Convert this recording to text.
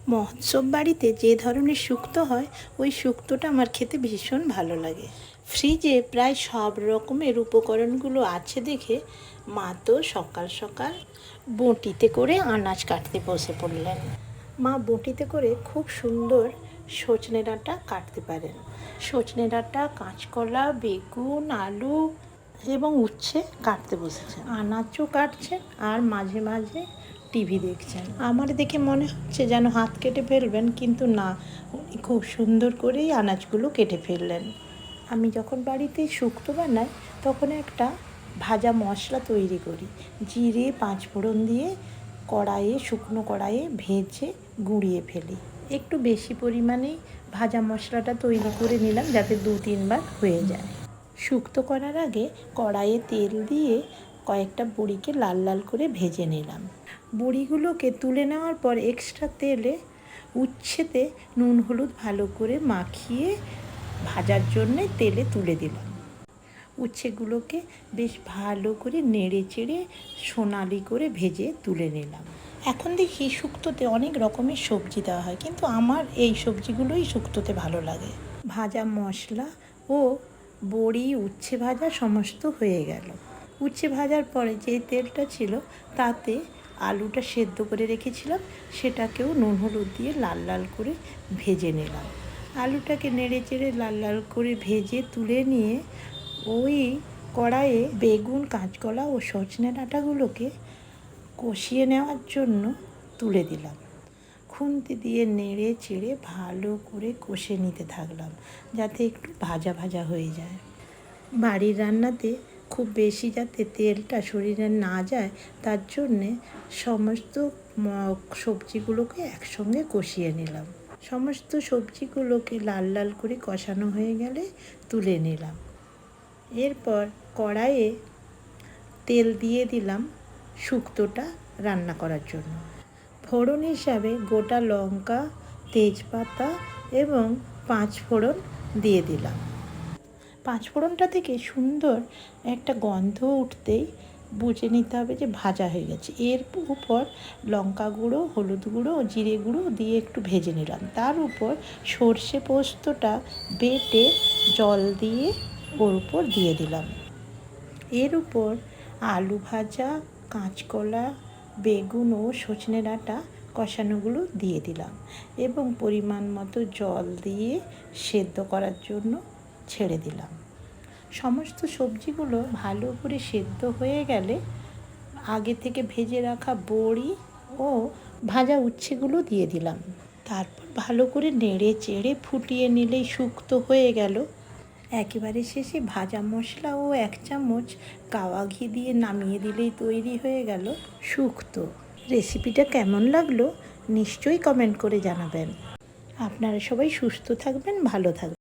মহোৎসব বাড়িতে যে ধরনের শুক্তো হয় ওই শুক্তোটা আমার খেতে ভীষণ ভালো লাগে। ফ্রিজে প্রায় সব রকমের উপকরণগুলো আছে দেখে মা তো সকাল সকাল বঁটিতে করে আনাজ কাটতে বসে পড়লেন। মা বঁটিতে করে খুব সুন্দর সজনে ডাঁটা কাটতে পারেন। সজনে ডাঁটা, কাঁচকলা, বেগুন, আলু এবং উচ্ছে কাটতে বসেছেন। আনাজও কাটছেন আর মাঝে মাঝে টিভি দেখছেন। আমার দেখে মনে হচ্ছে যেন হাত কেটে ফেলবেন, কিন্তু না, উনি খুব সুন্দর করেই আনাজগুলো কেটে ফেললেন। আমি যখন বাড়িতে শুক্তো বানাই তখন একটা ভাজা মশলা তৈরি করি। জিরে, পাঁচফোড়ন দিয়ে শুকনো কড়াইয়ে ভেজে গুঁড়িয়ে ফেলি। একটু বেশি পরিমাণেই ভাজা মশলাটা তৈরি করে নিলাম যাতে 2-3 বার হয়ে যায়। শুক্তো করার আগে কড়াইয়ে তেল দিয়ে কয়েকটা বড়িকে লাল লাল করে ভেজে নিলাম। বড়িগুলোকে তুলে নেওয়ার পর এক্সট্রা তেলে উচ্ছেতে নুন হলুদ ভালো করে মাখিয়ে ভাজার জন্যে তেলে তুলে দিলাম। উচ্ছেগুলোকে বেশ ভালো করে নেড়ে চেড়ে সোনালি করে ভেজে তুলে নিলাম। এখন দেখি শুক্তোতে অনেক রকমের সবজি দেওয়া হয়, কিন্তু আমার এই সবজিগুলোই শুক্তোতে ভালো লাগে। ভাজা মশলা ও বড়ি, উচ্ছে ভাজা সমস্ত হয়ে গেল। উচ্ছে ভাজার পরে যে তেলটা ছিল তাতে আলুটা সেদ্ধ করে রেখেছিলাম, সেটাকেও নুন হলুদ দিয়ে লাল লাল করে ভেজে নিলাম। আলুটাকে নেড়ে চেড়ে লাল লাল করে ভেজে তুলে নিয়ে ওই কড়াইয়ে বেগুন, কাঁচকলা ও সজনে ডাঁটাগুলোকে কষিয়ে নেওয়ার জন্য তুলে দিলাম। খুন্তি দিয়ে নেড়ে চেড়ে ভালো করে কষে নিতে থাকলাম যাতে একটু ভাজা ভাজা হয়ে যায়। বাড়ির রান্নাতে খুব বেশি যাতে তেলটা শরীরে না যায় তার জন্যে সমস্ত সবজিগুলোকে একসঙ্গে কষিয়ে নিলাম। সমস্ত সবজিগুলোকে লাল লাল করে কষানো হয়ে গেলে তুলে নিলাম। এরপর কড়াইয়ে তেল দিয়ে দিলাম শুক্তোটা রান্না করার জন্য। ফোড়ন হিসাবে গোটা লঙ্কা, তেজপাতা এবং পাঁচফোড়ন দিয়ে দিলাম। পাঁচফোড়নটা থেকে সুন্দর একটা গন্ধ উঠতেই বুঝে নিতে হবে যে ভাজা হয়ে গেছে। এর উপর লঙ্কা গুঁড়ো, হলুদ গুঁড়ো ও জিরে গুঁড়ো দিয়ে একটু ভেজে নিলাম। তার উপর সর্ষে পোস্তটা বেটে জল দিয়ে ওর উপর দিয়ে দিলাম। এর উপর আলু ভাজা, কাঁচকলা, বেগুন ও সজনে ডাঁটা কষানোগুলো দিয়ে দিলাম এবং পরিমাণ মতো জল দিয়ে সেদ্ধ করার জন্য ছেড়ে দিলাম। সমস্ত সবজিগুলো ভালো করে সেদ্ধ হয়ে গেলে আগে থেকে ভেজে রাখা বড়ি ও ভাজা উচ্ছেগুলো দিয়ে দিলাম। তারপর ভালো করে নেড়ে চেড়ে ফুটিয়ে নিলেই শুক্তো হয়ে গেল। একেবারে শেষে ভাজা মশলা ও 1 চামচ কাওয়া ঘি দিয়ে নামিয়ে দিলেই তৈরি হয়ে গেল শুক্তো। রেসিপিটা কেমন লাগলো নিশ্চয়ই কমেন্ট করে জানাবেন। আপনারা সবাই সুস্থ থাকবেন, ভালো থাকবেন।